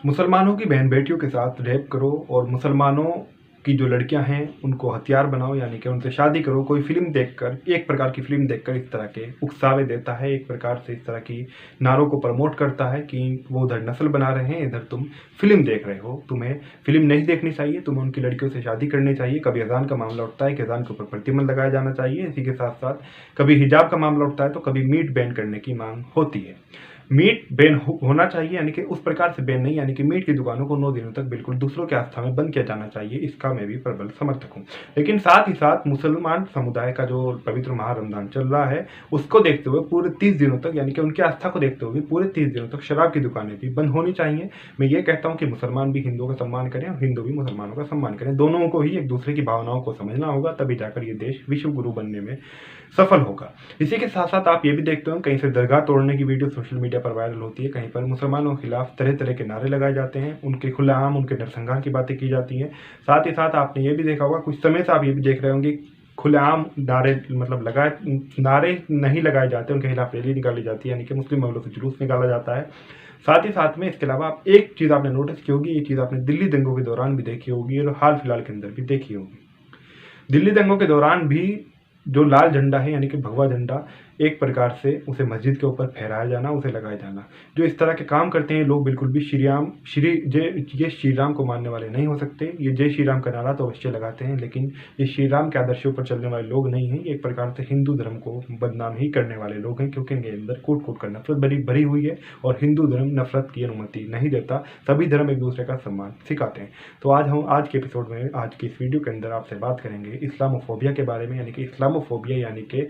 मुसलमानों की बहन बेटियों के साथ रेप करो और मुसलमानों की जो लड़कियां हैं उनको हथियार बनाओ, यानी कि उनसे शादी करो। कोई फिल्म देखकर, एक प्रकार की फिल्म देखकर इस तरह के उकसावे देता है, एक प्रकार से इस तरह की नारों को प्रमोट करता है कि वो उधर नस्ल बना रहे हैं, इधर तुम फिल्म देख रहे हो। तुम्हें फिल्म नहीं देखनी चाहिए, तुम्हें उनकी लड़कियों से शादी करनी चाहिए। कभी अजान का मामला उठता है कि अजान के ऊपर प्रतिबंध लगाया जाना चाहिए। इसी के साथ साथ कभी हिजाब का मामला उठता है तो कभी मीट बैन करने की मांग होती है। मीट बैन होना चाहिए, यानी कि उस प्रकार से बैन नहीं, यानी कि मीट की दुकानों को 9 दिनों तक बिल्कुल दूसरों के आस्था में बंद किया जाना चाहिए। इसका मैं भी प्रबल समर्थक हूँ। लेकिन साथ ही साथ मुसलमान समुदाय का जो पवित्र माह रमजान चल रहा है उसको देखते हुए पूरे 30 दिनों तक, यानी कि उनकी आस्था को देखते हुए पूरे 30 दिनों तक शराब की दुकानें भी बंद होनी चाहिए। मैं ये कहता हूँ कि मुसलमान भी हिंदुओं का सम्मान करें और हिंदू भी मुसलमानों का सम्मान करें। दोनों को ही एक दूसरे की भावनाओं को समझना होगा, तभी जाकर ये देश विश्व गुरु बनने में सफल होगा। इसी के साथ साथ आप ये भी देखते हो कहीं से दरगाह तोड़ने की वीडियो सोशल मीडिया पर वायरल होती है, कहीं पर मुसलमानों के खिलाफ तरह तरह के नारे लगाए जाते हैं, उनके खुलेआम उनके नरसंहार की बातें की जाती हैं। साथ ही साथ आपने ये भी देखा होगा, कुछ समय से आप ये भी देख रहे होंगे, खुलेआम नारे मतलब लगाए नारे नहीं लगाए जाते, उनके खिलाफ रैली निकाली जाती है, यानी कि मुस्लिम महलों से जुलूस निकाला जाता है। साथ ही साथ में इसके अलावा आप एक चीज़ आपने नोटिस की होगी, ये चीज़ आपने दिल्ली दंगों के दौरान भी देखी होगी और हाल फिलहाल के अंदर भी देखी होगी। दिल्ली दंगों के दौरान भी जो लाल झंडा है, यानी कि भगवा झंडा, एक प्रकार से उसे मस्जिद के ऊपर फहराया जाना, उसे लगाया जाना, जो इस तरह के काम करते हैं लोग बिल्कुल भी ये श्री राम को मानने वाले नहीं हो सकते। ये जय श्री राम का नारा तो अवश्य लगाते हैं, लेकिन ये श्री राम के आदर्शों पर चलने वाले लोग नहीं हैं। एक प्रकार से हिंदू धर्म को बदनाम ही करने वाले लोग हैं, क्योंकि इनके अंदर कूट कूट कर नफरत भरी हुई है और हिंदू धर्म नफरत की अनुमति नहीं देता। सभी धर्म एक दूसरे का सम्मान सिखाते हैं। तो आज के एपिसोड में, आज की इस वीडियो के अंदर आपसे बात करेंगे इस्लामोफोबिया के बारे में, यानी कि इस्लामोफोबिया यानी कि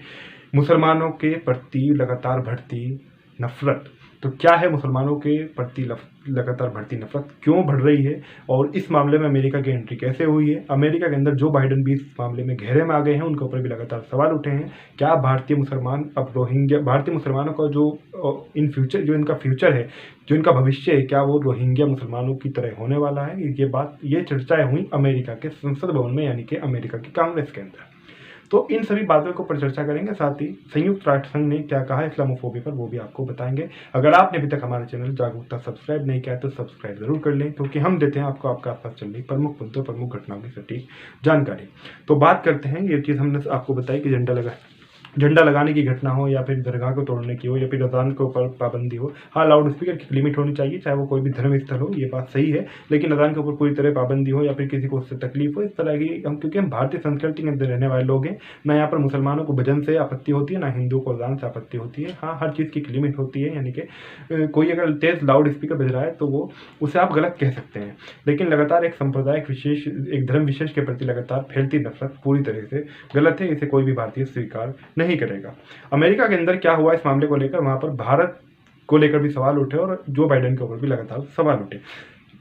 मुसलमानों के प्रति लगातार बढ़ती नफरत। तो क्या है मुसलमानों के प्रति लगातार बढ़ती नफरत, क्यों बढ़ रही है, और इस मामले में अमेरिका की एंट्री कैसे हुई है। अमेरिका के अंदर जो बाइडन भी इस मामले में घेरे में आ गए हैं, उनके ऊपर भी लगातार सवाल उठे हैं। क्या भारतीय मुसलमानों का जो इन फ्यूचर, जो इनका फ्यूचर है, जो इनका भविष्य है, क्या वो रोहिंग्या मुसलमानों की तरह होने वाला है। ये चर्चाएं हुई अमेरिका के संसद भवन में, यानी कि अमेरिका की कांग्रेस के अंदर। तो इन सभी बातों को पर चर्चा करेंगे। साथ ही संयुक्त राष्ट्र संघ ने क्या कहा इस्लामोफोबिया पर, वो भी आपको बताएंगे। अगर आपने अभी तक हमारा चैनल जागरूकता सब्सक्राइब नहीं किया है तो सब्सक्राइब जरूर कर लें, क्योंकि हम देते हैं आपको आपके आसपास चल रही प्रमुख मुद्दों, प्रमुख घटनाओं की सटीक जानकारी। तो बात करते हैं, ये चीज़ हमने आपको बताई कि झंडा लगाने की घटना हो, या फिर दरगाह को तोड़ने की हो, या फिर अजान के ऊपर पाबंदी हो। हाँ, लाउड स्पीकर की लिमिट होनी चाहिए, चाहे वो कोई भी धर्म स्थल हो, ये बात सही है। लेकिन अजान के ऊपर पूरी तरह पाबंदी हो, या फिर किसी को उससे तकलीफ हो, इस तरह की क्योंकि हम भारतीय संस्कृति के अंदर रहने वाले लोग हैं। ना यहाँ पर मुसलमानों को भजन से आपत्ति होती है, ना हिंदुओं को अजान से आपत्ति होती है। हाँ, हर चीज़ की एक लिमिट होती है, यानी कि कोई अगर तेज लाउड स्पीकर बज रहा है तो वो उसे आप गलत कह सकते हैं। लेकिन लगातार एक संप्रदाय विशेष, एक धर्म विशेष के प्रति लगातार फैलती नफरत पूरी तरह से गलत है, इसे कोई भी भारतीय स्वीकार नहीं करेगा। अमेरिका के अंदर क्या हुआ इस मामले को लेकर, वहां पर भारत को लेकर भी सवाल उठे और जो बाइडेन के ऊपर भी लगातार सवाल उठे।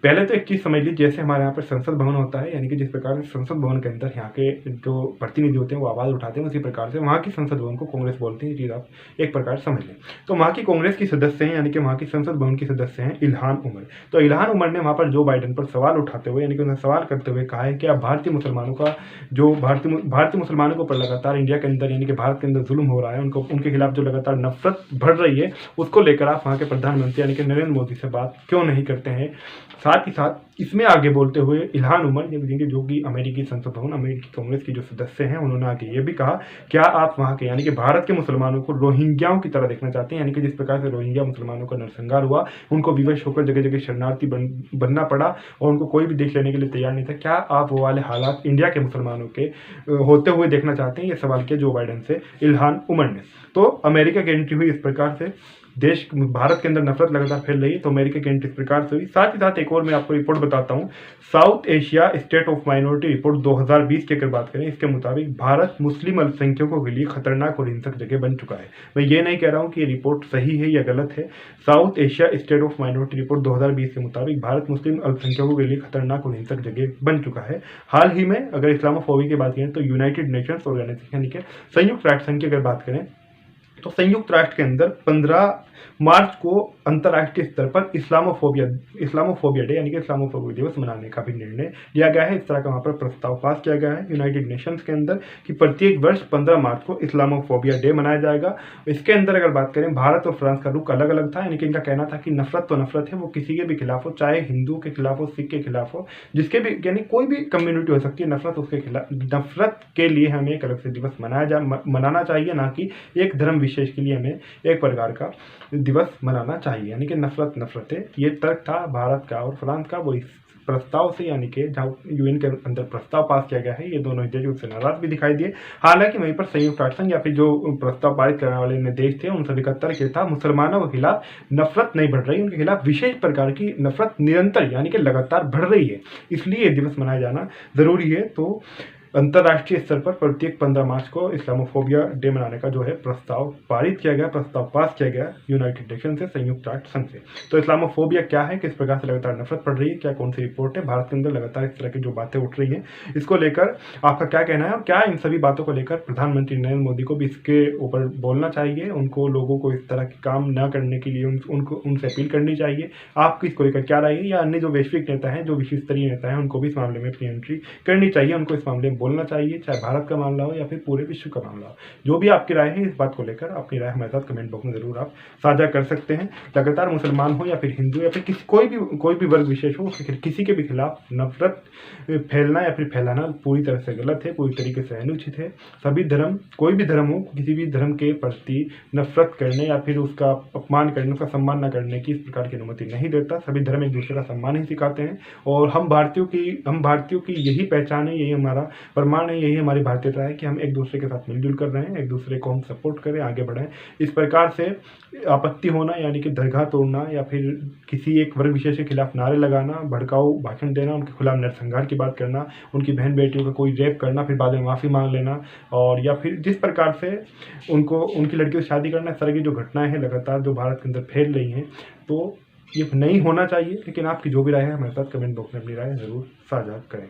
पहले तो एक चीज़ समझ ली, जैसे हमारे यहाँ पर संसद भवन होता है, यानी कि जिस प्रकार से संसद भवन के अंदर यहाँ के जो प्रतिनिधि होते हैं वो आवाज़ उठाते हैं, उसी प्रकार से वहाँ की संसद भवन को कांग्रेस बोलते हैं। ये चीज़ आप एक प्रकार समझ लें। तो वहाँ की कांग्रेस की सदस्य हैं, यानी कि वहाँ की संसद भवन की सदस्य हैं इल्हान उमर। तो इल्हान उमर ने वहाँ पर जो बाइडेन पर सवाल उठाते हुए, यानी कि उन्हें सवाल करते हुए कहा है कि अब भारतीय मुसलमानों के ऊपर लगातार इंडिया के अंदर, यानी कि भारत के अंदर जुल्म हो रहा है, उनके खिलाफ जो लगातार नफरत बढ़ रही है, उसको लेकर आप वहाँ के प्रधानमंत्री यानी कि नरेंद्र मोदी से बात क्यों नहीं करते हैं। साथ ही साथ इसमें आगे बोलते हुए इल्हान उमर, जो कि अमेरिकी संसद भवन, अमेरिकी कांग्रेस की जो सदस्य हैं, उन्होंने आगे ये भी कहा, क्या आप वहाँ के, यानी कि भारत के मुसलमानों को रोहिंग्याओं की तरह देखना चाहते हैं। यानी कि जिस प्रकार से रोहिंग्या मुसलमानों का नरसंहार हुआ, उनको विवश होकर जगह जगह शरणार्थी बनना पड़ा और उनको कोई भी देख लेने के लिए तैयार नहीं था, क्या आप वो वाले हालात इंडिया के मुसलमानों के होते हुए देखना चाहते हैं। ये सवाल किया जो बाइडेन से इल्हान उमर ने। तो अमेरिका की एंट्री हुई इस प्रकार से, भारत के अंदर नफरत लगातार फैल रही है, तो अमेरिका की एंट्री इस प्रकार से हुई। साथ ही साथ एक और मैं आपको रिपोर्ट बताता हूँ, south Asia state of minority report 2020 की अगर बात करें, इसके मुताबिक भारत मुस्लिम अल्पसंख्यकों के लिए खतरनाक और हिंसक जगह बन चुका है। मैं ये नहीं कह रहा हूँ कि ये रिपोर्ट सही है या गलत है। South Asia state of minority report 2020 के मुताबिक भारत मुस्लिम अल्पसंख्यकों के लिए खतरनाक और हिंसक जगह बन चुका है। हाल ही में अगर इस्लामोफोबिया की बात करें तो यूनाइटेड नेशंस ऑर्गेनाइजेशन, यानी कि संयुक्त राष्ट्र संघ की अगर बात करें, तो संयुक्त राष्ट्र के अंदर 15 मार्च को अंतर्राष्ट्रीय स्तर पर इस्लामोफोबिया डे यानी कि इस्लामोफोबिया दिवस मनाने का भी निर्णय लिया गया है। इस तरह का वहाँ पर प्रस्ताव पास किया गया है यूनाइटेड नेशंस के अंदर कि प्रत्येक वर्ष 15 मार्च को इस्लामोफोबिया डे मनाया जाएगा। इसके अंदर अगर बात करें, भारत और फ्रांस का रुख अलग अलग था, यानी कि इनका कहना था कि नफरत तो नफरत है, वो किसी के भी खिलाफ हो, चाहे हिंदू के खिलाफ हो, सिख के खिलाफ हो, जिसके भी, यानी कोई भी कम्युनिटी हो सकती है, नफरत उसके खिलाफ, नफरत के लिए हमें एक अलग से दिवस मनाना चाहिए, ना कि एक धर्म विशेष के लिए हमें एक प्रकार का दिवस मनाना चाहिए। यानी कि नफरत नफरत है, ये तर्क था भारत का और फ्रांस का। वो इस प्रस्ताव से, यानी कि जहाँ यूएन के अंदर प्रस्ताव पास किया गया है, ये दोनों देश उससे नाराज भी दिखाई दिए। हालांकि वहीं पर संयुक्त राष्ट्र संघ या फिर जो प्रस्ताव पारित करने वाले देश थे, उन सभी का तर्क ये था, मुसलमानों के खिलाफ नफरत नहीं बढ़ रही, उनके खिलाफ विशेष प्रकार की नफरत निरंतर यानी कि लगातार बढ़ रही है, इसलिए ये दिवस मनाया जाना जरूरी है। तो अंतर्राष्ट्रीय स्तर पर प्रत्येक 15 मार्च को इस्लामोफोबिया डे मनाने का जो है प्रस्ताव पारित किया गया, प्रस्ताव पास किया गया यूनाइटेड नेशन से, संयुक्त राष्ट्र संघ से। तो इस्लामोफोबिया क्या है, किस प्रकार से लगातार नफरत बढ़ रही है, क्या कौन सी रिपोर्ट है, भारत के अंदर लगातार इस तरह की जो बातें उठ रही हैं, इसको लेकर आपका क्या कहना है, और क्या इन सभी बातों को लेकर प्रधानमंत्री नरेंद्र मोदी को भी इसके ऊपर बोलना चाहिए, उनको लोगों को इस तरह के काम न करने के लिए उनको उनसे अपील करनी चाहिए? आपकी इसको लेकर क्या राय है, या अन्य जो वैश्विक नेता हैं, जो विश्व स्तरीय नेता हैं, उनको भी इस मामले में अपनी एंट्री करनी चाहिए, उनको इस मामले में बोलना चाहिए, चाहे भारत का मामला हो या फिर पूरे विश्व का मामला हो? जो भी आपकी राय है इस बात को लेकर, अपनी राय हमारे साथ कमेंट बॉक्स में जरूर आप साझा कर सकते हैं। लगातार मुसलमान हो या फिर हिंदू या फिर कोई भी वर्ग विशेष हो, किसी के भी खिलाफ नफरत फैलना या फिर फैलाना पूरी तरह से गलत है, पूरी तरीके से अनुचित है। सभी धर्म, कोई भी धर्म हो, किसी भी धर्म के प्रति नफरत करने या फिर उसका अपमान करने, उसका सम्मान न करने की इस प्रकार की अनुमति नहीं देता। सभी धर्म एक दूसरे का सम्मान ही सिखाते हैं, और हम भारतीयों की यही पहचान है, यही हमारा प्रमाण है, यही हमारी भारतीयता है कि हम एक दूसरे के साथ मिलजुल कर रहे हैं, एक दूसरे को हम सपोर्ट करें, आगे बढ़ाएं। इस प्रकार से आपत्ति होना, यानी कि दरगाह तोड़ना या फिर किसी एक वर्ग विशेष के खिलाफ नारे लगाना, भड़काऊ भाषण देना, उनके खिलाफ नरसंहार की बात करना, उनकी बहन बेटियों का कोई रेप करना, फिर बाद में माफ़ी मांग लेना, और या फिर जिस प्रकार से उनकी लड़कियों से शादी करना, इस तरह की जो घटनाएं हैं लगातार जो भारत के अंदर फैल रही हैं, तो ये नहीं होना चाहिए। लेकिन आपकी जो भी राय है हमारे साथ कमेंट बॉक्स में अपनी राय ज़रूर साझा करें।